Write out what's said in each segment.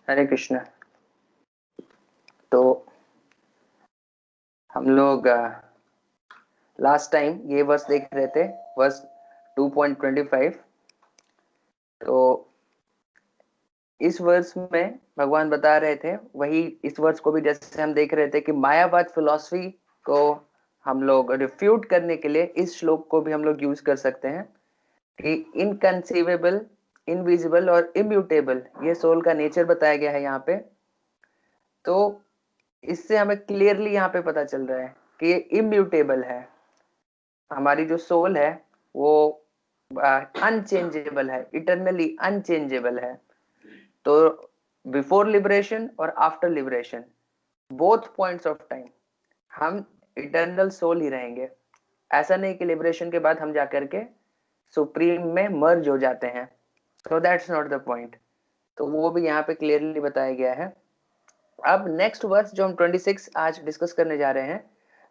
हरे कृष्ण। तो हम लोग लास्ट टाइम ये वर्स देख रहे थे, वर्स 2.25। तो इस वर्स में भगवान बता रहे थे वही, इस वर्स को भी जैसे हम देख रहे थे कि मायावाद फिलॉसफी को हम लोग रिफ्यूट करने के लिए इस श्लोक को भी हम लोग यूज कर सकते हैं कि इनकंसीवेबल, इनविजिबल और इम्यूटेबल ये सोल का नेचर बताया गया है यहाँ पे। तो इससे हमें क्लियरली यहाँ पे पता चल रहा है कि ये इम्यूटेबल है। हमारी जो सोल है वो अनचेंजेबल है, इटरनली अनचेंजेबल है। तो बिफोर लिबरेशन और after liberation, both points of time हम इटर्नल सोल ही रहेंगे। ऐसा नहीं कि लिबरेशन के बाद हम जाकर के सुप्रीम में मर्ज हो जाते हैं। So that's not the point. तो वो भी यहाँ पे क्लियरली बताया गया है। अब नेक्स्ट वर्स जो हम 26 आज डिस्कस करने जा रहे हैं,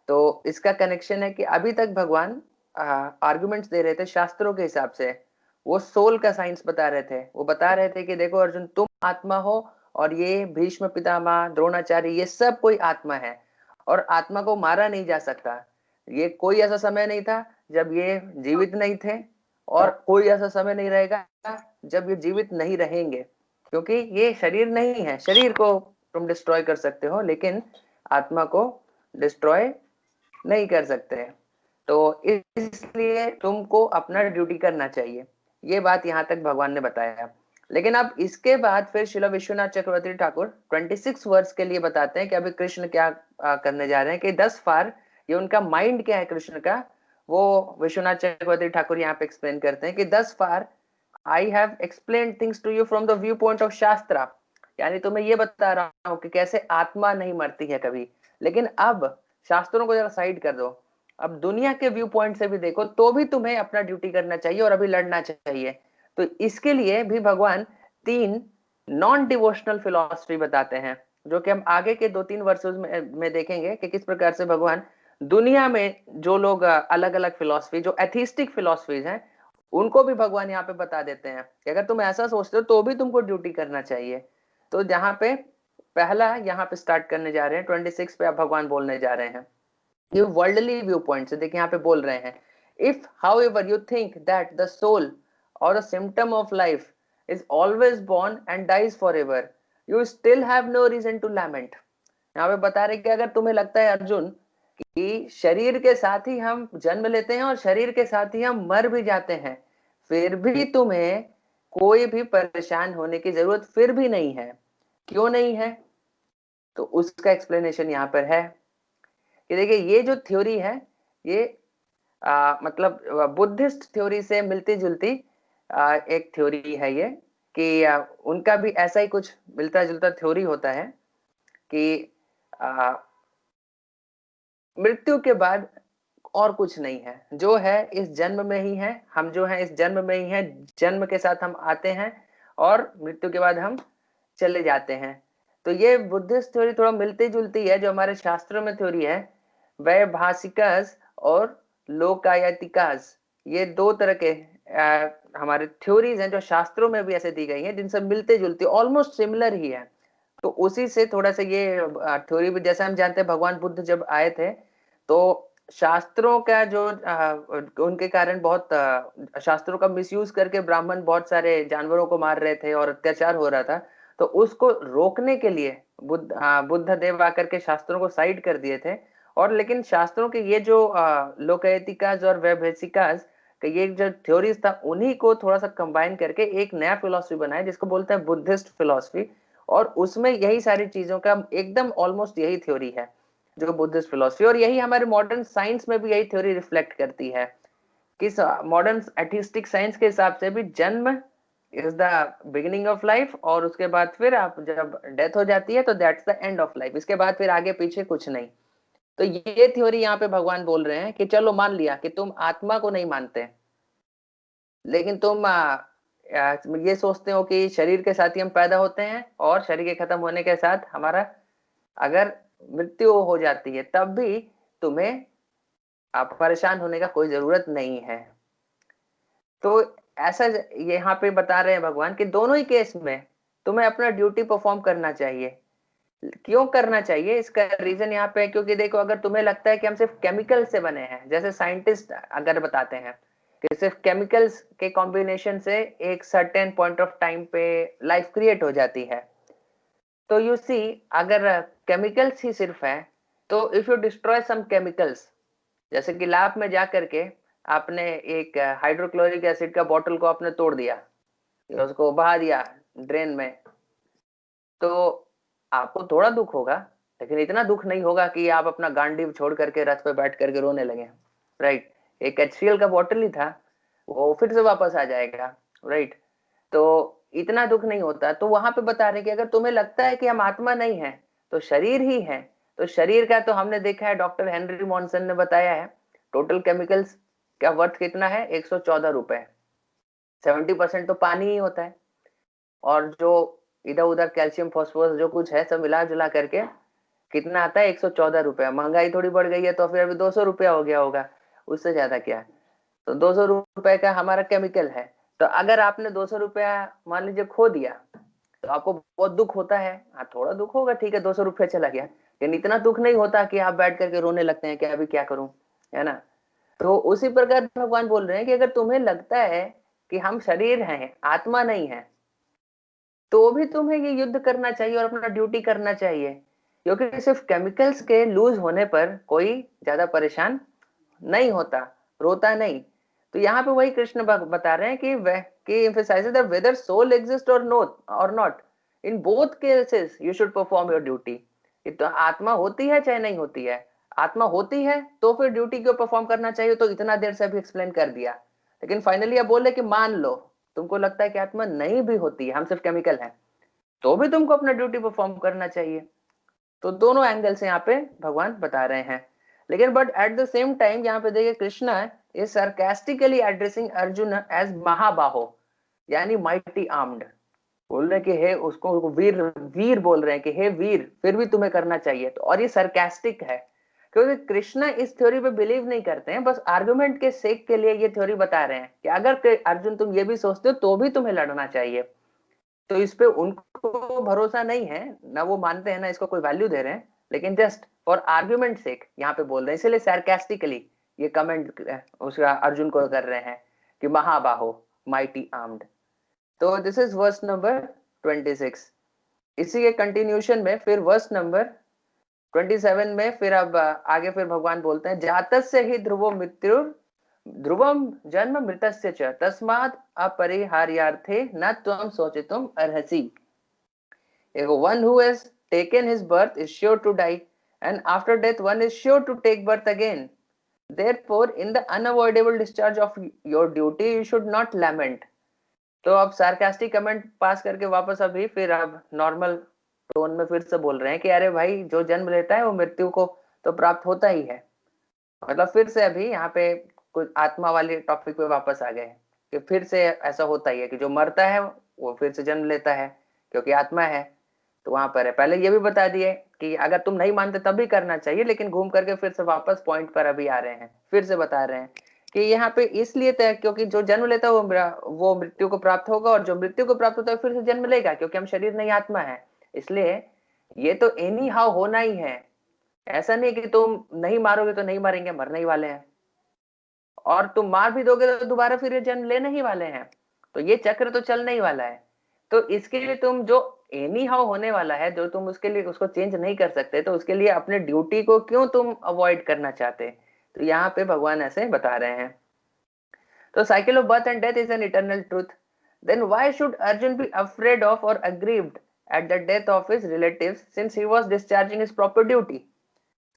तो इसका कनेक्शन है कि अभी तक भगवान आर्गुमेंट्स दे रहे थे शास्त्रों के हिसाब से। वो सोल का साइंस बता रहे थे। वो बता रहे थे कि देखो अर्जुन, तुम आत्मा हो और ये भीष्म पितामह, द्रोणाचार्य, ये सब कोई आत्मा है और आत्मा को मारा नहीं जा सकता। ये कोई ऐसा समय नहीं था जब ये जीवित नहीं थे और कोई ऐसा समय नहीं रहेगा जब ये जीवित नहीं रहेंगे, क्योंकि ये शरीर नहीं है। शरीर को तुम डिस्ट्रॉय कर सकते हो लेकिन आत्मा को डिस्ट्रॉय नहीं कर सकते। तो इसलिए तुमको अपना ड्यूटी करना चाहिए। ये बात यहाँ तक भगवान ने बताया। लेकिन अब इसके बाद फिर श्रील विश्वनाथ चक्रवर्ती ठाकुर 26 वर्ष के लिए बताते हैं कि अभी कृष्ण क्या करने जा रहे हैं, कि 10 फार ये उनका माइंड क्या है कृष्ण का। वो विश्वनाथ चक्रवर्ती ठाकुर यहाँ पे एक्सप्लेन करते हैं कि 10 far I have explain things to you from the view point of shastra. यानी तुम्हें ये बता रहा हूँ कि कैसे आत्मा नहीं मरती है कभी। लेकिन अब शास्त्रों को जरा साइड कर दो, अब दुनिया के व्यू पॉइंट से भी देखो तो भी तुम्हें अपना ड्यूटी करना चाहिए और अभी लड़ना चाहिए। तो इसके लिए भी भगवान 3 नॉन डिवोशनल फिलॉसफी बताते हैं, जो कि हम आगे के 2-3 वर्षों में देखेंगे कि किस प्रकार से भगवान दुनिया में जो लोग अलग अलग फिलॉसफी, जो एथिस्टिक फिलॉसफीज हैं, उनको भी भगवान यहाँ पे बता देते हैं कि अगर तुम ऐसा सोचते हो तो भी तुमको ड्यूटी करना चाहिए। तो जहाँ पे पहला यहाँ पे स्टार्ट करने जा रहे हैं 26 पे, अब भगवान बोलने जा रहे हैं ये वर्ल्डली व्यू पॉइंट से। देखिए यहाँ पे बोल रहे हैं, if however you think that the soul और symptom of life is always born and dies forever, you still have no reason to lament. यहाँ पे बता रहे कि अगर तुम्हें लगता है अर्जुन कि शरीर के साथ ही हम जन्म लेते हैं और शरीर के साथ ही हम मर भी जाते हैं, फिर भी तुम्हें कोई भी परेशान होने की जरूरत फिर भी नहीं है। क्यों नहीं है? तो उसका एक्सप्लेनेशन यहाँ पर है कि देखिए ये जो थ्योरी है ये मतलब बुद्धिस्ट थ्योरी से मिलती जुलती एक थ्योरी है ये, कि उनका भी ऐसा ही कुछ मिलता जुलता थ्योरी होता है कि मृत्यु के बाद और कुछ नहीं है, जो है इस जन्म में ही है। हम जो है इस जन्म में ही है, जन्म के साथ हम आते हैं और मृत्यु के बाद हम चले जाते हैं। तो ये बुद्धिस्ट थ्योरी थोड़ा मिलती जुलती है जो हमारे शास्त्रों में थ्योरी है। वैभाषिकास और लोकायतिकास, ये 2 तरह के हमारे थ्योरीज हैं जो शास्त्रों में भी ऐसे दी गई हैं, जिनसे मिलते जुलती ऑलमोस्ट सिमिलर ही है। तो उसी से थोड़ा सा ये थ्योरी भी, जैसे हम जानते हैं भगवान बुद्ध जब आए थे तो शास्त्रों का जो उनके कारण बहुत शास्त्रों का मिसयूज करके ब्राह्मण बहुत सारे जानवरों को मार रहे थे और अत्याचार हो रहा था। तो उसको रोकने के लिए बुद्ध देव आकर के शास्त्रों को साइड कर दिए थे। और लेकिन शास्त्रों के ये जो लोकैतिकास और वैभेसिकास का ये जो थ्योरीज था, उन्हीं को थोड़ा सा कंबाइन करके एक नया फिलॉसफी बनाया जिसको बोलते हैं बुद्धिस्ट फिलॉसफी। और उसमें यही सारी चीजों का एकदम ऑलमोस्ट यही थ्योरी है जो बुद्धिस्ट फिलॉसफी, और यही हमारे मॉडर्न साइंस में भी यही थ्योरी रिफ्लेक्ट करती है कि मॉडर्न एथिस्टिक साइंस के हिसाब से भी जन्म is the beginning of life, और उसके बाद फिर आप जब डेथ हो जाती है तो that's the end of life. इसके बाद फिर आगे पीछे कुछ नहीं। तो ये थ्योरी यहाँ पे भगवान बोल रहे हैं कि चलो मान लिया कि तुम आत्मा को नहीं मानते, लेकिन तुम ये सोचते हो कि शरीर के साथ ही हम पैदा होते हैं और शरीर के खत्म होने के साथ हमारा अगर मृत्यु हो जाती है तब भी तुम्हें परेशान होने का कोई जरूरत नहीं है। तो ऐसा यहाँ पे बता रहे हैं भगवान कि दोनों ही केस में तुम्हें अपना ड्यूटी परफॉर्म करना चाहिए। क्यों करना चाहिए, इसका रीजन यहाँ पे है क्योंकि देखो, अगर तुम्हें लगता है कि हम सिर्फ केमिकल से बने हैं, जैसे साइंटिस्ट अगर बताते हैं कि सिर्फ केमिकल्स के कॉम्बिनेशन से एक सर्टेन पॉइंट ऑफ टाइम पे लाइफ क्रिएट हो जाती है, तो यू सी अगर केमिकल्स ही सिर्फ है, तो if you destroy some chemicals, जैसे कि लैब में जा करके आपने एक हाइड्रोक्लोरिक एसिड का बॉटल को आपने तोड़ दिया, उसको बहा दिया ड्रेन में, तो आपको थोड़ा दुख होगा, लेकिन इतना दुख नहीं होगा कि आप अपना गांडीव छोड़ करके रथ पे बैठ करके रोने लगे। राइट, एक HCl का बॉटल ही था, वो फिर से वापस आ जाएगा। राइट, तो इतना दुख नहीं होता। तो वहां पे बता रहे कि अगर तुम्हें लगता है कि हम आत्मा नहीं है तो शरीर ही है, तो शरीर का तो हमने देखा है, डॉक्टर हेनरी मॉन्सन ने बताया है टोटल केमिकल्स का वर्थ कितना है, 114 रुपए। 70% तो पानी ही होता है, और जो इधर उधर कैल्शियम फॉस्फोरस जो कुछ है सब मिला जुला करके कितना आता है, 114 रुपया। महंगाई थोड़ी बढ़ गई है तो फिर अभी 200 रुपया हो गया होगा, उससे ज्यादा क्या। तो 200 रुपए का हमारा केमिकल है। तो अगर आपने 200 रुपया मान लीजिए खो दिया तो आपको बहुत दुख होता है। हाँ, थोड़ा दुख होगा, ठीक है, 200 रुपया चला गया, लेकिन इतना दुख नहीं होता कि आप बैठ करके रोने लगते हैं कि अभी क्या करूं, है ना। तो उसी प्रकार भगवान बोल रहे हैं कि अगर तुम्हें लगता है कि हम शरीर हैं, आत्मा नहीं है, तो भी तुम्हें ये युद्ध करना चाहिए और अपना ड्यूटी करना चाहिए, क्योंकि सिर्फ केमिकल्स के लूज होने पर कोई ज्यादा परेशान नहीं होता, रोता नहीं। तो यहाँ पे वही कृष्ण बता रहे हैं कि वह कि emphasizes that whether soul exists or not, in both cases you should perform your duty। तो आत्मा होती है चाहे नहीं होती है, आत्मा होती है तो फिर ड्यूटी क्यों परफॉर्म करना चाहिए, तो इतना देर से अभी एक्सप्लेन कर दिया। लेकिन फाइनली अब बोले कि मान लो तुमको लगता है कि आत्मा नहीं भी होती है, हम सिर्फ केमिकल हैं, तो भी तुमको अपना ड्यूटी परफॉर्म करना चाहिए। तो दोनों एंगल से यहाँ पे भगवान बता रहे हैं। लेकिन but at the same time यहाँ पे देखिए Krishna is sarcastically addressing Arjun as Mahabaho, यानी माइटी आर्म्ड। बोल रहे कि हे, उसको वीर वीर बोल रहे हैं कि हे वीर, फिर भी तुम्हें करना चाहिए। तो और ये सरकास्टिक है क्योंकि कृष्णा इस थ्योरी पे बिलीव नहीं करते हैं, बस आर्गुमेंट के सेक के लिए ये थ्योरी बता रहे हैं कि अगर अर्जुन तुम ये भी सोचते हो तो भी तुम्हें लड़ना चाहिए। तो इस पे उनको भरोसा नहीं है ना, वो मानते हैं ना इसको कोई वैल्यू दे रहे हैं, लेकिन जस्ट फॉर आर्ग्यूमेंट सेक यहाँ पे बोल रहे हैं, इसलिए सार्कास्टिकली ये कमेंट उसका अर्जुन को कर रहे हैं कि महाबाहो, माइटी आर्म्ड। तो दिस इज वर्स नंबर 26। इसी के कंटिन्यूशन में फिर वर्स नंबर 27 में फिर अब आगे फिर भगवान बोलते हैं, जातस्य ही ध्रुवो मृत्यु ध्रुवम जन्म मृतस्य च तस्मात् अपरिहार्यार्थे न त्वं शोचितुम अर्हसि। One who has taken his birth is sure to die, and after death one is sure to take birth again. Therefore, in the unavoidable discharge of your duty, you should not lament। तो अब sarcastic comment pass करके वापस अभी फिर अब normal tone में फिर से बोल रहे हैं कि अरे भाई, जो जन्म लेता है वो मृत्यु को तो प्राप्त होता ही है। मतलब फिर से अभी यहाँ पे कुछ आत्मा वाले टॉपिक पे वापस आ गए कि फिर से ऐसा होता ही है कि जो मरता है वो फिर से जन्म लेता है क्योंकि आत्मा है। तो वहां पर है, पहले ये भी बता दिए कि अगर तुम नहीं मानते तब भी करना चाहिए, लेकिन घूम करके फिर से वापस पॉइंट पर अभी आ रहे हैं, फिर से बता रहे हैं कि यहाँ पे इसलिए तय, क्योंकि जो जन्म लेता है वो मृत्यु को प्राप्त होगा, और जो मृत्यु को प्राप्त होता है फिर से जन्म लेगा, क्योंकि हम शरीर नहीं आत्मा है। इसलिए ये तो एनी हाउ होना ही है। ऐसा नहीं कि तुम नहीं मारोगे तो नहीं मरेंगे, मरने ही वाले हैं, और तुम मार भी दोगे तो दोबारा फिर ये जन्म लेने ही वाले हैं। तो ये चक्र तो चलने ही वाला है। तो इसके लिए तुम जो एनी हाउ होने वाला है, जो तुम उसके लिए उसको चेंज नहीं कर सकते, तो उसके लिए अपने ड्यूटी को क्यों तुम अवॉइड करना चाहते। तो यहाँ पे भगवान ऐसे बता रहे हैं। तो cycle of birth and death is an eternal truth, then why should Arjun be afraid of और aggrieved at the death of his relatives since he was discharging his proper duty.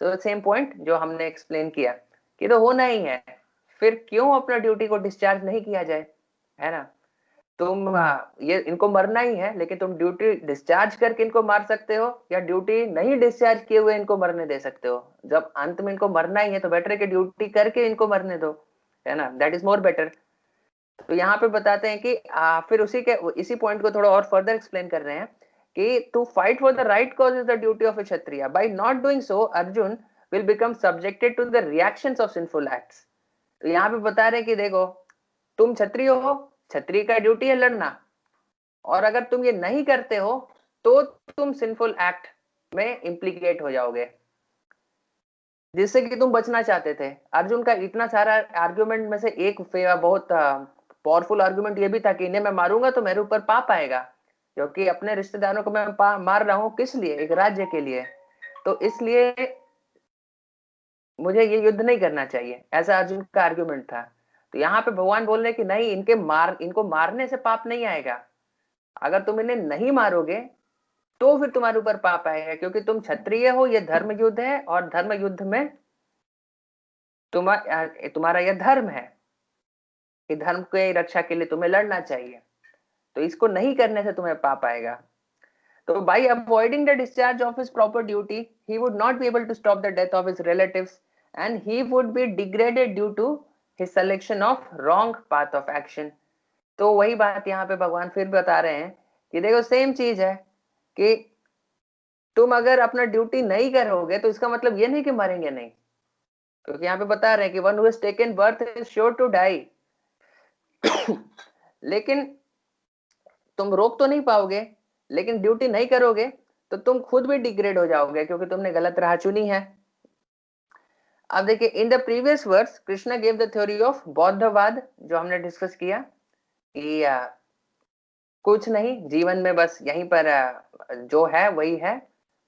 तो सेम पॉइंट जो हमने explain किया कि तो होना ही है, फिर क्यों अपना ड्यूटी को डिस्चार्ज नहीं किया जाए, है ना। तुम ये इनको मरना ही है, लेकिन तुम ड्यूटी डिस्चार्ज करके इनको मार सकते हो, या ड्यूटी नहीं डिस्चार्ज किए हुए इनको मरने दे सकते हो। जब अंत में इनको मरना ही है तो बेटर है कि ड्यूटी करके इनको मरने दो, है ना, दैट इज मोर बेटर। तो यहाँ पे बताते हैं कि फिर इसी पॉइंट को थोड़ा और फर्दर एक्सप्लेन कर रहे हैं कि to fight for the right cause is the duty of a kshatriya, by not doing so Arjun will become subjected to the reactions of sinful acts. तो यहाँ पे बता रहे हैं कि देखो, तुम क्षत्रिय हो, क्षत्रिय का ड्यूटी है लड़ना, और अगर तुम ये नहीं करते हो तो तुम सिंफुल एक्ट में इम्प्लीकेट हो जाओगे, जिससे कि तुम बचना चाहते थे। अर्जुन का इतना सारा आर्ग्यूमेंट में से एक बहुत पावरफुल आर्ग्यूमेंट ये भी था कि इन्हें मैं मारूंगा तो मेरे ऊपर पाप आएगा, क्योंकि अपने रिश्तेदारों को मैं मार रहा हूँ किस लिए, एक राज्य के लिए, तो इसलिए मुझे ये युद्ध नहीं करना चाहिए, ऐसा अर्जुन का आर्ग्यूमेंट था। तो यहाँ पे भगवान बोल रहे कि नहीं, इनको मारने से पाप नहीं आएगा, अगर तुम इन्हें नहीं मारोगे तो फिर तुम्हारे ऊपर पाप आएगा, क्योंकि तुम क्षत्रिय हो, ये धर्म युद्ध है, और धर्म युद्ध में तुम्हारा यह धर्म है कि धर्म के रक्षा के लिए तुम्हें लड़ना चाहिए, तो इसको नहीं करने से तुम्हें पाप आएगा। तो by avoiding the discharge of his proper duty, he would not be able to stop the death of his relatives, and he would be degraded due to his selection of wrong path of action. तो वही बात यहाँ पे भगवान फिर बता रहे हैं कि देखो सेम चीज है कि तुम अगर अपना ड्यूटी नहीं करोगे तो इसका मतलब ये नहीं कि मरेंगे नहीं, क्योंकि यहाँ पे बता रहे हैं कि one who has taken birth is sure to die. लेकिन तुम रोक तो नहीं पाओगे, लेकिन ड्यूटी नहीं करोगे तो तुम खुद भी डिग्रेड हो जाओगे, क्योंकि तुमने गलत राह चुनी है। अब देखिए, in the previous verse Krishna give the theory of Bauddhavad, जो हमने डिस्कस किया कि कुछ नहीं, जीवन में बस यहीं पर जो है वही है,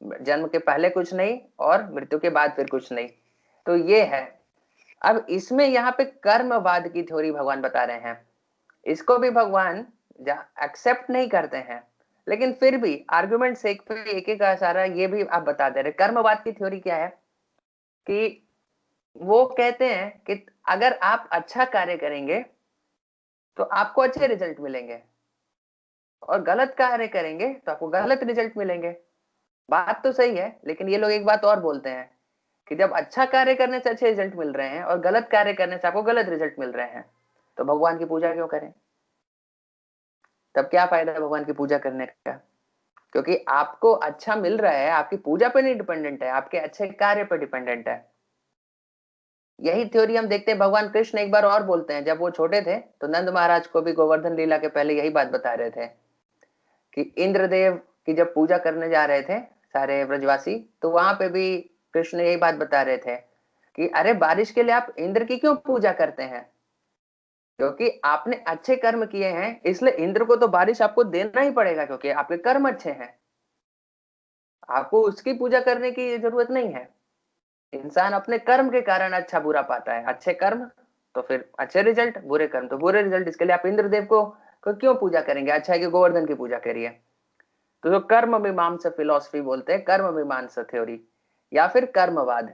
जन्म के पहले कुछ नहीं और मृत्यु के बाद फिर कुछ नहीं, तो ये है। अब इसमें यहाँ पे कर्मवाद की थ्योरी भगवान बता रहे हैं, इसको भी भगवान एक्सेप्ट नहीं करते हैं, लेकिन फिर भी आर्गुमेंट से एक एक सारा ये भी आप बता दे रहे। कर्मवाद की थ्योरी क्या है कि वो कहते हैं कि अगर आप अच्छा कार्य करेंगे तो आपको अच्छे रिजल्ट मिलेंगे, और गलत कार्य करेंगे तो आपको गलत रिजल्ट मिलेंगे। बात तो सही है, लेकिन ये लोग एक बात और बोलते हैं कि जब अच्छा कार्य करने से अच्छे रिजल्ट मिल रहे हैं और गलत कार्य करने से आपको गलत रिजल्ट मिल रहे हैं, तो भगवान की पूजा क्यों करें? तब क्या फायदा है भगवान की पूजा करने का? क्योंकि आपको अच्छा मिल रहा है, आपकी पूजा पे नहीं डिपेंडेंट है, आपके अच्छे कार्य पर डिपेंडेंट है। यही थ्योरी हम देखते हैं भगवान कृष्ण एक बार और बोलते हैं। जब वो छोटे थे तो नंद महाराज को भी गोवर्धन लीला के पहले यही बात बता रहे थे कि इंद्रदेव की जब पूजा करने जा रहे थे सारे ब्रजवासी, तो वहां पे भी कृष्ण यही बात बता रहे थे कि अरे बारिश के लिए आप इंद्र की क्यों पूजा करते हैं? क्योंकि आपने अच्छे कर्म किए हैं, इसलिए इंद्र को तो बारिश आपको देना ही पड़ेगा, क्योंकि आपके कर्म अच्छे हैं, आपको उसकी पूजा करने की जरूरत नहीं है। इंसान अपने कर्म के कारण अच्छा बुरा पाता है, अच्छे कर्म तो फिर अच्छे रिजल्ट, बुरे कर्म तो बुरे रिजल्ट। इसके लिए आप इंद्रदेव को क्यों पूजा करेंगे? अच्छा है कि गोवर्धन की पूजा करिए। तो जो कर्म मीमांसा फिलॉसफी बोलते हैं, कर्म मीमांसा थ्योरी या फिर कर्मवाद,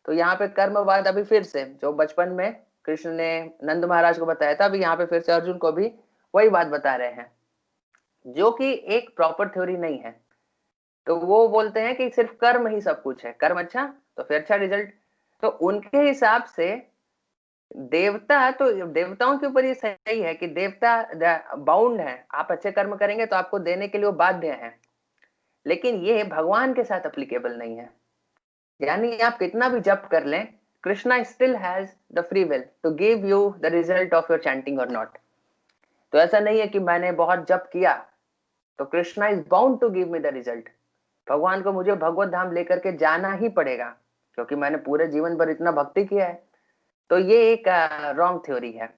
तो यहाँ पे कर्मवाद अभी फिर से जो बचपन में कृष्ण ने नंद महाराज को बताया था, अभी यहाँ पे फिर से अर्जुन को भी वही बात बता रहे हैं, जो कि एक प्रॉपर थ्योरी नहीं है। तो वो बोलते हैं कि सिर्फ कर्म ही सब कुछ है, कर्म अच्छा तो फिर अच्छा रिजल्ट। तो उनके हिसाब से देवता, तो देवताओं के ऊपर ये सही है कि देवता बाउंड है, आप अच्छे कर्म करेंगे तो आपको देने के लिए वो बाध्य है, लेकिन ये भगवान के साथ अप्लीकेबल नहीं है। यानी आप कितना भी जप कर लें, Krishna still has the free will to give you the result of your chanting और नॉट। तो ऐसा नहीं है कि मैंने बहुत जप किया तो Krishna is bound to give me the result, भगवान को मुझे भगवत धाम लेकर के जाना ही पड़ेगा क्योंकि मैंने पूरे जीवन भर इतना भक्ति किया है। तो ये एक रॉन्ग थ्योरी है।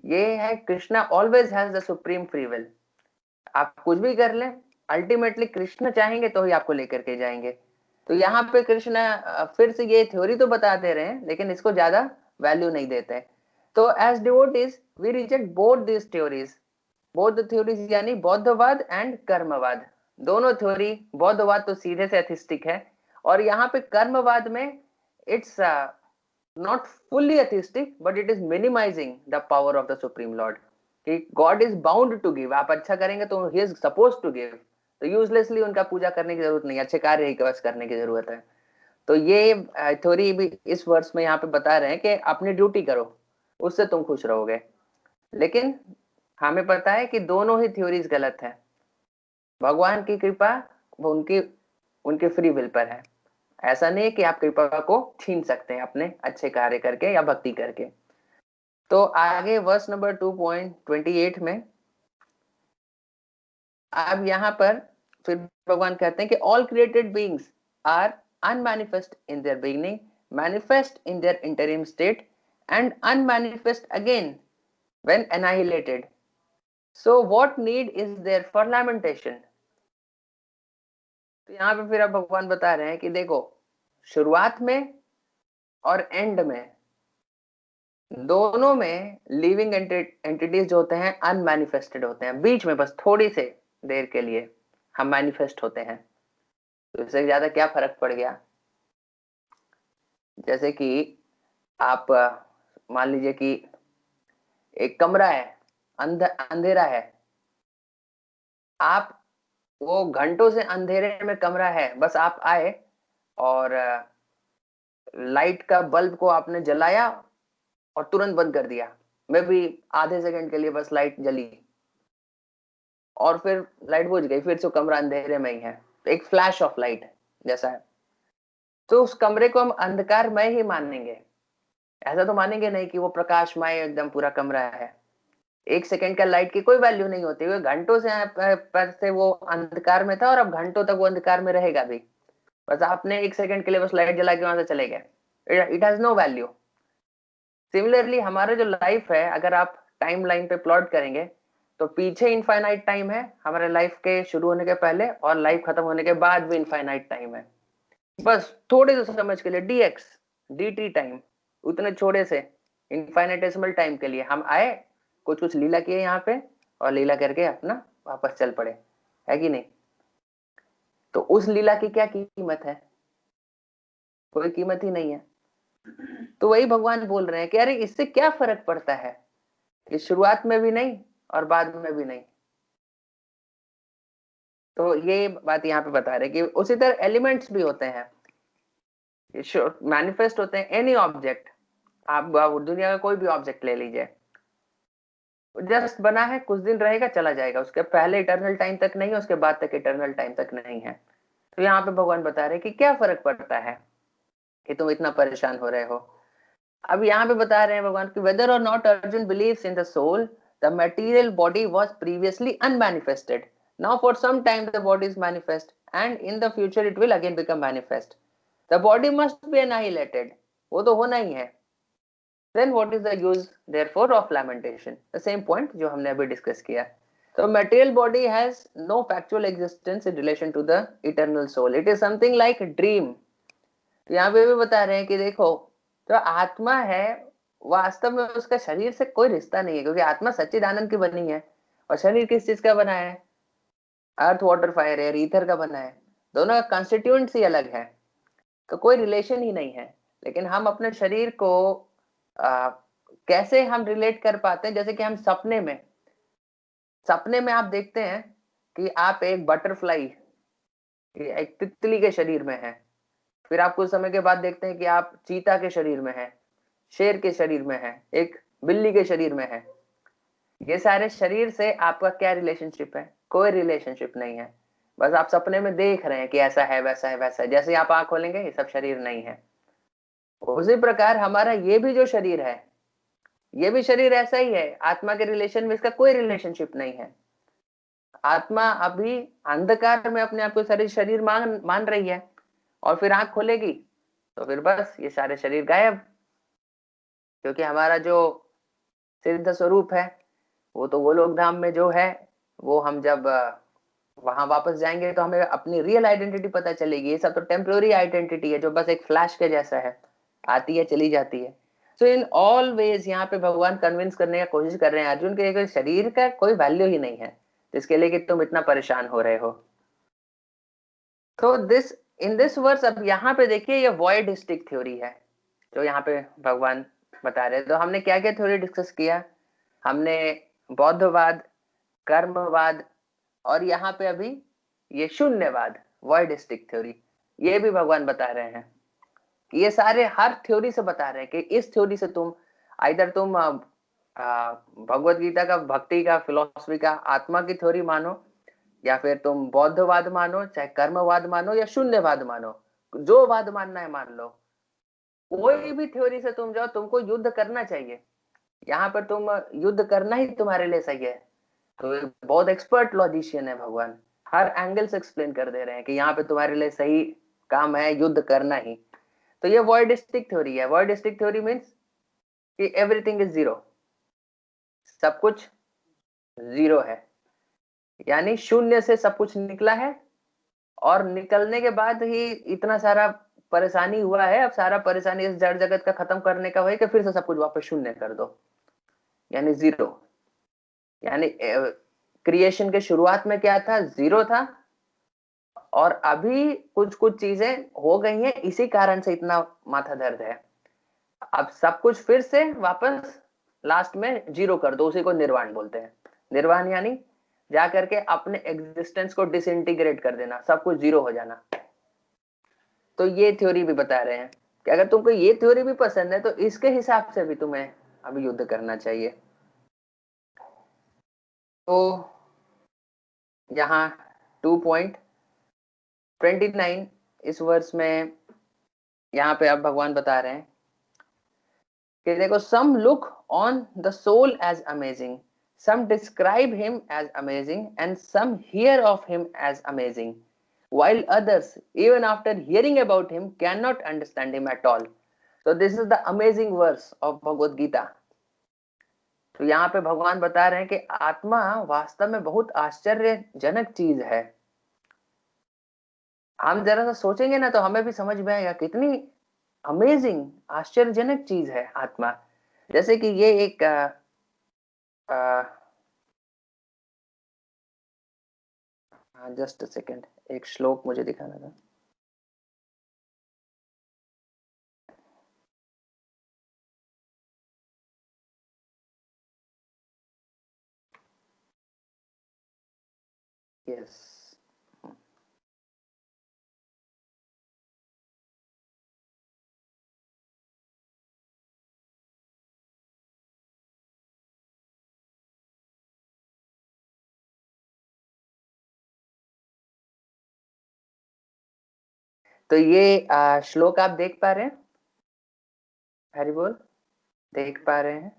ये है Krishna always has the supreme free will, आप कुछ भी कर लें, अल्टीमेटली कृष्ण चाहेंगे तो ही आपको लेकर के जाएंगे। तो यहाँ पे कृष्ण फिर से ये थ्योरी तो बता दे रहे हैं, लेकिन इसको ज्यादा वैल्यू नहीं देते। तो as devotees we reject both this theories, बौद्ध थ्योरीज यानी बौद्धवाद एंड कर्मवाद, दोनों थ्योरी। बौद्धवाद तो सीधे से एथिस्टिक है, और यहाँ पे कर्मवाद में it's not fully atheistic but it is minimizing the power of the supreme lord, कि God is bound to give, आप अच्छा करेंगे तो he is supposed to give, तो यूजलेसली उनका पूजा करने की जरूरत नहीं, अच्छे कार्य ही बस करने की जरूरत है। तो ये थ्योरी भी इस वर्ष में यहाँ पे बता रहे हैं कि अपनी ड्यूटी करो, उससे तुम खुश रहोगे। लेकिन हमें पता है कि दोनों ही थ्योरीज गलत है। भगवान की कृपा वो उनकी उनके फ्री विल पर है, ऐसा नहीं है कि आप कृपा को छीन सकते हैं अपने अच्छे कार्य करके या भक्ति करके। तो आगे वर्स नंबर 2.28 में अब यहाँ पर फिर भगवान कहते हैं कि all created beings are unmanifest in their beginning, manifest in their interim state and unmanifest again when annihilated, so what need is there for lamentation. तो यहाँ पे फिर अब भगवान बता रहे हैं कि देखो, शुरुआत में और एंड में दोनों में लिविंग एंटिटीज जो होते हैं अनमैनिफेस्टेड होते हैं, बीच में बस थोड़ी से देर के लिए हम मैनिफेस्ट होते हैं। तो इससे ज्यादा क्या फर्क पड़ गया? जैसे कि आप मान लीजिए कि एक कमरा है, अंधेरा है, आप वो घंटों से अंधेरे में कमरा है, बस आप आए और लाइट का बल्ब को आपने जलाया और तुरंत बंद कर दिया, मैं भी आधे सेकंड के लिए बस लाइट जली और फिर लाइट बुझ गई, फिर से कमरा अंधेरे में ही है। तो एक फ्लैश ऑफ लाइट जैसा है। तो उस कमरे को हम अंधकारमय ही मानेंगे, ऐसा तो मानेंगे नहीं कि वो प्रकाशमय एकदम पूरा कमरा है। एक सेकंड का लाइट की कोई वैल्यू नहीं होती, वो घंटों से वो अंधकार में था और अब घंटों तक वो अंधकार में रहेगा भी। बस आपने एक सेकंड के लिए बस लाइट जला के वहां से चले गए, it has no value. Similarly हमारा जो लाइफ है, अगर आप टाइम लाइन पे प्लॉट करेंगे तो पीछे इनफाइनाइट टाइम है हमारे लाइफ के शुरू होने के पहले, और लाइफ खत्म होने के बाद भी इनफाइनाइट टाइम है। बस थोड़े से समझ के लिए dx dt टाइम, उतने छोटे से इनफाइनाइटेसिमल टाइम के लिए हम आए, कुछ कुछ लीला किए यहाँ पे और लीला करके अपना वापस चल पड़े, है कि नहीं? तो उस लीला की क्या कीमत है? कोई कीमत ही नहीं है। तो वही भगवान बोल रहे हैं कि अरे इससे क्या फर्क पड़ता है कि शुरुआत में भी नहीं और बाद में भी नहीं। तो ये बात यहाँ पे बता रहे कि उसी तरह एलिमेंट्स भी होते हैं, मैनिफेस्ट होते हैं। एनी ऑब्जेक्ट, आप दुनिया का कोई भी ऑब्जेक्ट ले लीजिए, जस्ट बना है, कुछ दिन रहेगा चला जाएगा, उसके पहले इटर्नल टाइम तक नहीं है, उसके बाद तक इटर्नल टाइम तक नहीं है। तो यहाँ पे भगवान बता रहे कि क्या फर्क पड़ता है कि तुम इतना परेशान हो रहे हो। अब यहाँ पे बता रहे हैं भगवान कि वेदर और not Arjun believes in the soul, the material body was previously unmanifested, now for some time the body is manifest and in the future it will again become manifest, the body must be annihilated, वो तो होना ही है। then what is the use therefore of lamentation? The same point जो हमने अभी discuss किया। तो material body has no factual existence in relation to the eternal soul, it is something like a dream। तो यहाँ पे भी बता रहे हैं कि देखो, जो आत्मा है वास्तव में उसका शरीर से कोई रिश्ता नहीं है, क्योंकि आत्मा सच्चिदानंद की बनी है और शरीर किस चीज का बना है? Earth water fire air ether का बना है। दोनों का कॉन्स्टिट्यूएंट्स ही अलग है, तो कोई रिलेशन ही नहीं है। लेकिन हम अपने शरीर को कैसे हम रिलेट कर पाते हैं? जैसे कि हम सपने में आप देखते हैं कि आप एक बटरफ्लाई, एक तितली के शरीर में है, फिर आप कुछ समय के बाद देखते हैं कि आप चीता के शरीर में है, शेर के शरीर में है, एक बिल्ली के शरीर में है। ये सारे शरीर से आपका क्या रिलेशनशिप है? कोई रिलेशनशिप नहीं है। बस आप सपने में देख रहे हैं कि ऐसा है वैसा है वैसा है, जैसे आप आंख खोलेंगे ये सब शरीर नहीं है। उसी प्रकार हमारा ये भी जो शरीर है, ये भी शरीर ऐसा ही है, आत्मा के रिलेशन में इसका कोई रिलेशनशिप नहीं है। आत्मा अभी अंधकार में अपने आप को शरीर मान रही है, और फिर आंख खोलेगी तो फिर बस ये सारे शरीर गायब, क्योंकि हमारा जो सिद्ध स्वरूप है वो तो गोलोक धाम में जो है, वो हम जब वहां वापस जाएंगे तो हमें अपनी रियल आइडेंटिटी पता चलेगी। ये सब तो टेम्पररी आइडेंटिटी है जो बस एक फ्लैश के जैसा है, आती है चली जाती है। सो इन ऑल वेज यहाँ पे भगवान कन्विंस करने का कोशिश कर रहे हैं अर्जुन के शरीर का कोई वैल्यू ही नहीं है, तो इसके लिए कि तुम इतना परेशान हो रहे हो। तो दिस इन दिस वर्स, अब यहाँ पे देखिए ये वॉइडिस्टिक थ्योरी है जो यहाँ पे भगवान बता रहे हैं। तो हमने क्या क्या थ्योरी डिस्कस किया? हमने बौद्धवाद, कर्मवाद, और यहाँ पे अभी ये शून्यवाद, वॉइडिस्टिक थ्योरी, ये भी भगवान बता रहे हैं। ये सारे हर थ्योरी से बता रहे हैं कि इस थ्योरी से तुम आइदर तुम भगवत गीता का, भक्ति का, फिलोसफी का, आत्मा की थ्योरी मानो, या फिर तुम बौद्धवाद मानो, चाहे कर्मवाद मानो या शून्यवाद मानो, जो वाद मानना है मान लो। कोई भी थ्योरी से तुम जाओ, तुमको युद्ध करना चाहिए। यहाँ पर तुम युद्ध करना ही तुम्हारे लिए सही है। तो एक बहुत एक्सपर्ट लॉजिशियन है भगवान, हर एंगल से एक्सप्लेन कर दे रहे हैं कि यहाँ पे तुम्हारे लिए सही काम है युद्ध करना ही। तो ये वर्डिस्टिक थ्योरी है। वर्डिस्टिक थ्योरी मीन्स कि एवरीथिंग इज जीरो, सब कुछ जीरो है, यानी शून्य से सब कुछ निकला है, और निकलने के बाद ही इतना सारा परेशानी हुआ है। अब सारा परेशानी इस जड़ जगत का खत्म करने का है कि फिर से सब कुछ वापस शून्य कर दो, यानी जीरो। यानी क्रिएशन के शुरुआत में क्या था, जीरो था, और अभी कुछ कुछ चीजें हो गई हैं, इसी कारण से इतना माथा दर्द है। अब सब कुछ फिर से वापस लास्ट में जीरो कर दो, उसी को निर्वाण बोलते हैं। निर्वाण यानी जा करके अपने एग्जिस्टेंस को डिसइंटीग्रेट कर देना, सब कुछ जीरो हो जाना। तो ये थ्योरी भी बता रहे हैं कि अगर तुमको ये थ्योरी भी पसंद है तो इसके हिसाब से भी तुम्हें अभी युद्ध करना चाहिए। तो यहाँ 2.29 इस वर्ष में यहाँ पे अब भगवान बता रहे हैं कि देखो, some look on the soul as amazing, some describe him as amazing, and some hear of him as amazing, while others, even after hearing about him, cannot understand him at all. So this is the amazing verse of Bhagavad Gita. तो यहाँ पे भगवान बता रहे हैं कि आत्मा वास्तव में बहुत आश्चर्यजनक चीज है। हम जरा सा सोचेंगे ना तो हमें भी समझ में आएगा कितनी अमेजिंग, आश्चर्यजनक चीज है आत्मा। जैसे कि ये एक जस्ट अ सेकेंड, एक श्लोक मुझे दिखाना था। यस, तो ये श्लोक आप देख पा रहे हैं? हरि बोल, देख पा रहे हैं?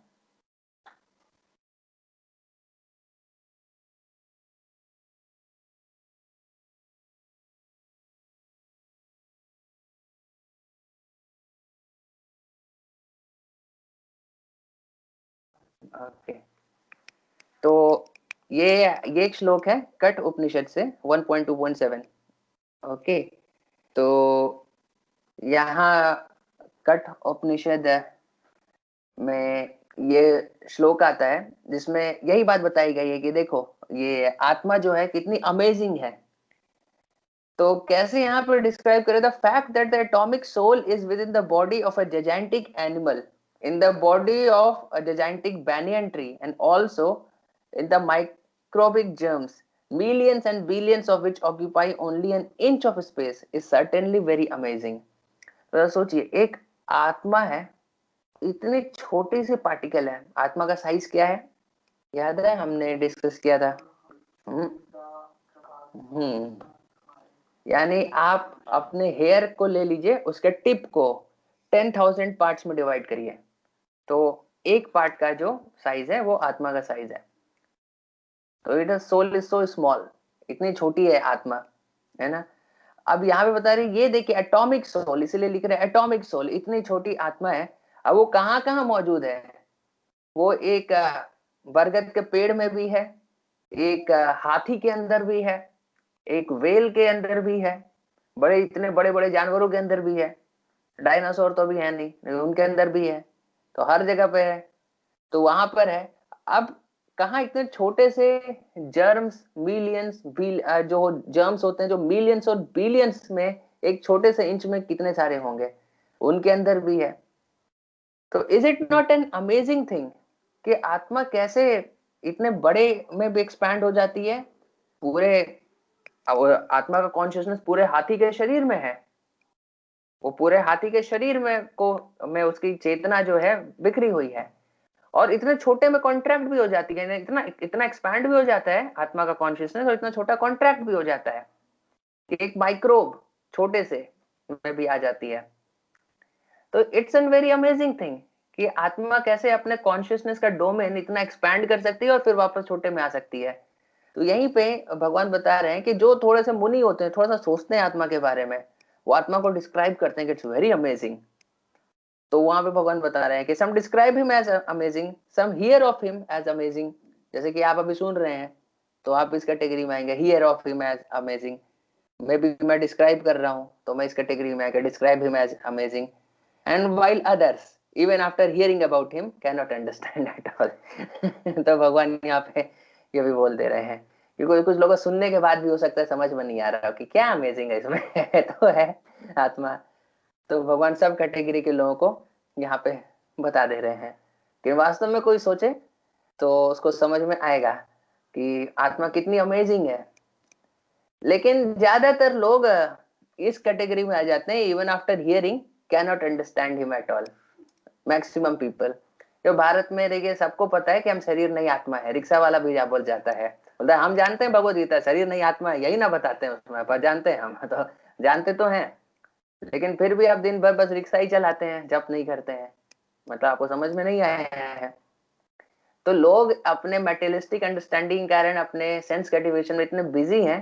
ओके, तो ये एक श्लोक है कठ उपनिषद से 1.2.7। ओके, तो यहाँ कठ उपनिषद में ये श्लोक आता है जिसमें यही बात बताई गई है कि देखो, ये आत्मा जो है कितनी अमेजिंग है। तो कैसे यहाँ पर डिस्क्राइब करें, the fact that the atomic soul is within the body of a gigantic animal, in the body of a gigantic banyan tree, and also in the microbic germs, millions and billions of which occupy only an inch of space, is certainly very amazing. तो सोचिए, एक आत्मा है, इतनी छोटी सी particle है। आत्मा का साइज क्या है, याद है हमने डिस्कस किया था? हम्म हम्म यानी आप अपने हेयर को ले लीजिए, उसके टिप को 10,000 पार्ट्स में डिवाइड करिए, तो एक पार्ट का जो साइज है वो आत्मा का साइज है। तो it soul is so small, इतनी छोटी है आत्मा, है ना। अब यहाँ पे बता रही, ये देखिए एटॉमिक सोल, इसीलिए लिख रहे हैं एटॉमिक सोल, इतनी छोटी आत्मा है। अब वो कहाँ कहाँ मौजूद है? वो एक बरगद के पेड़ में भी है, एक हाथी के अंदर भी है, एक वेल के अंदर भी है, बड़े इतने बड़े बड़े जानवरों के अंदर भी है। डायनासोर तो भी है नहीं, उनके अंदर भी है। तो हर जगह पे है, तो वहां पर है। अब कहा इतने छोटे से जर्म्स, मिलियंस जो जर्म्स होते हैं, जो मिलियंस और बिलियंस में एक छोटे से इंच में कितने सारे होंगे, उनके अंदर भी है। तो is it not an amazing thing कि आत्मा कैसे इतने बड़े में भी एक्सपैंड हो जाती है? पूरे आत्मा का कॉन्शियसनेस पूरे हाथी के शरीर में है, वो पूरे हाथी के शरीर में उसकी चेतना जो है बिखरी हुई है, और इतने छोटे में कॉन्ट्रैक्ट भी हो जाती है, इतना इतना एक्सपैंड भी हो जाता है आत्मा का कॉन्शियसनेस, और इतना छोटा कॉन्ट्रैक्ट भी हो जाता है कि एक माइक्रोब छोटे से में भी आ जाती है। तो it's an very amazing thing कि आत्मा कैसे अपने कॉन्शियसनेस का डोमेन इतना एक्सपैंड कर सकती है और फिर वापस छोटे में आ सकती है। तो यहीं पे भगवान बता रहे हैं कि जो थोड़े से मुनि होते हैं, थोड़ा सा सोचते हैं आत्मा के बारे में, वो आत्मा को डिस्क्राइब करते हैं कि इट्स वेरी अमेजिंग। तो वहां पे भगवान बता रहे हैं कि some describe him as amazing, some hear of him as amazing. जैसे कि आप अभी सुन रहे हैं तो आप इस कैटेगरी में आएंगे, hear of him as amazing. Maybe मैं डिस्क्राइब कर रहा हूँ तो मैं इस कैटेगरी में आएगा, describe him as amazing. And while others even after hearing about him can not understand at all. तो भगवान यहाँ पे ये भी बोल दे रहे हैं, क्योंकि कुछ लोगों सुनने के बाद भी हो सकता है समझ में नहीं आ रहा हो कि क्या अमेजिंग है इसमें। तो है आत्मा। तो भगवान सब कैटेगरी के लोगों को यहाँ पे बता दे रहे हैं कि वास्तव में कोई सोचे तो उसको समझ में आएगा कि आत्मा कितनी अमेजिंग है। लेकिन ज्यादातर लोग इस कैटेगरी में आ जाते हैं, even after hearing can not understand him at all. Maximum people जो भारत में देखिए, सबको पता है कि हम शरीर नहीं आत्मा है। रिक्शा वाला भी बोल जाता है, बोलता है हम जानते हैं भगवत गीता शरीर नहीं आत्मा है, यही ना बताते हैं उसमें, पर जानते हैं हम। तो जानते तो हैं, लेकिन फिर भी आप दिन भर बस रिक्शा ही चलाते हैं, जप नहीं करते हैं, मतलब आपको समझ में नहीं आया है। तो लोग अपने मेटेरियलिस्टिक अंडरस्टैंडिंग के कारण, अपने सेंस ग्रेटिफिकेशन में इतने बिजी हैं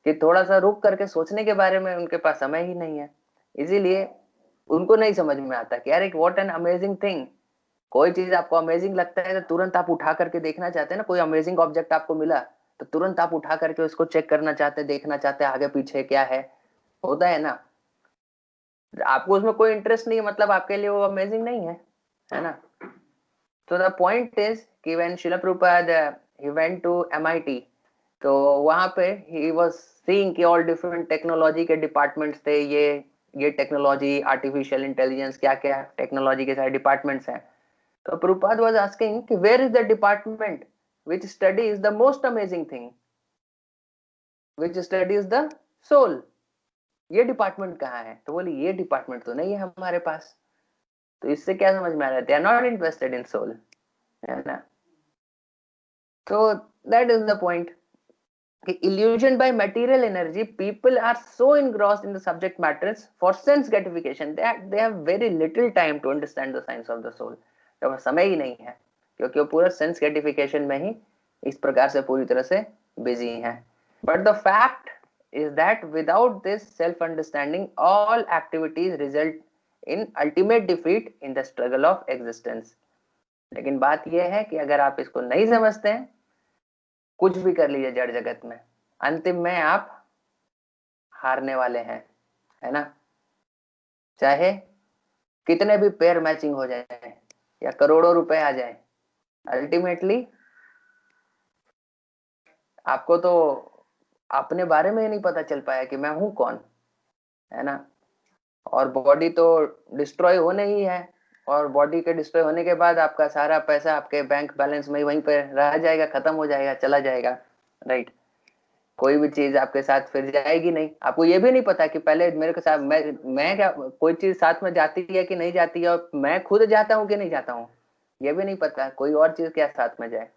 कि थोड़ा सा रुक करके सोचने के बारे में उनके पास समय ही नहीं है। इसीलिए उनको नहीं समझ में आता कि यार एक व्हाट एन अमेजिंग थिंग। कोई चीज आपको अमेजिंग लगता है तो तुरंत आप उठा करके देखना चाहते हैं ना। कोई अमेजिंग ऑब्जेक्ट आपको मिला तो तुरंत आप उठा करके उसको चेक करना चाहते हैं, देखना चाहते हैं आगे पीछे क्या है, होता है ना। आपको उसमें कोई इंटरेस्ट नहीं है, मतलब आपके लिए वो अमेजिंग नहीं है ना। तो द पॉइंट इज कि when Srila Prabhupada he went to MIT, तो वहां पे ही वाज सीइंग कि ऑल डिफरेंट टेक्नोलॉजी के डिपार्टमेंट्स थे। ये टेक्नोलॉजी, आर्टिफिशियल इंटेलिजेंस, क्या क्या टेक्नोलॉजी के सारे डिपार्टमेंट्स हैं। तो प्रभुपाद वाज आस्किंग कि where is the department which studies the most amazing thing, which studies the soul. ये डिपार्टमेंट कहाँ है? तो बोली ये डिपार्टमेंट तो नहीं है हमारे पास। तो इससे क्या समझ में आ रहा है? They are not interested in soul, है ना। तो दैट इज द पॉइंट कि illusioned by material energy, people are so engrossed in the subject matters for sense gratification that they have very little time to understand the science of the soul। तो समय ही नहीं है, क्योंकि वो पूरा sense gratification में ही इस प्रकार से पूरी तरह से बिजी हैं। But the fact is that without this self understanding all activities result in ultimate defeat in the struggle of existence। लेकिन बात यह है कि अगर आप इसको नहीं समझते हैं, कुछ भी कर लीजिए जड़ जगत में, अंतिम में आप हारने वाले हैं, है ना। चाहे कितने भी पेयर मैचिंग हो जाए या करोड़ों रुपए आ जाए, अल्टीमेटली आपको तो अपने बारे में ही नहीं पता चल पाया कि मैं हूं कौन, है ना। और बॉडी तो डिस्ट्रॉय होने ही है, और बॉडी के डिस्ट्रॉय होने के बाद आपका सारा पैसा आपके बैंक बैलेंस में वहीं पे रह जाएगा, खत्म हो जाएगा, चला जाएगा, राइट। कोई भी चीज आपके साथ फिर जाएगी नहीं। आपको ये भी नहीं पता कि पहले मेरे के साथ मैं क्या, कोई चीज साथ में जाती है कि नहीं जाती है, और मैं खुद जाता हूँ कि नहीं जाता हूँ, ये भी नहीं पता। कोई और चीज क्या साथ में जाए।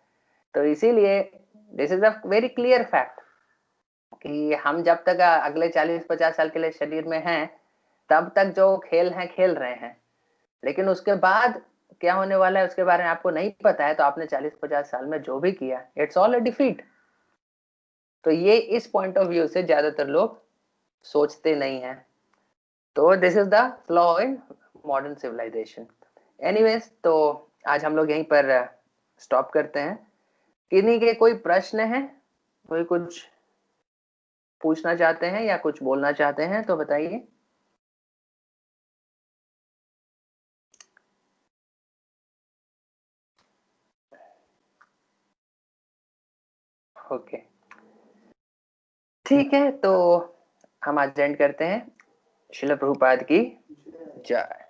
तो इसीलिए this is a very clear fact कि हम जब तक अगले 40-50 साल के लिए शरीर में हैं, तब तक जो खेल हैं खेल रहे हैं। लेकिन उसके बाद क्या होने वाला है उसके बारे में आपको नहीं पता है। तो आपने 40-50 साल में जो भी किया, इट्स ऑल अ डिफीट। तो ये इस पॉइंट ऑफ व्यू से ज्यादातर लोग सोचते नहीं हैं। तो this is the flaw in modern civilisation. Anyways, तो आज हम लोग यहीं पर स्टॉप करते हैं। किन्हीं के कोई प्रश्न है, कोई कुछ पूछना चाहते हैं या कुछ बोलना चाहते हैं तो बताइए। ओके, ठीक है, तो हम आज एंड करते हैं। श्रील प्रभुपाद की जय।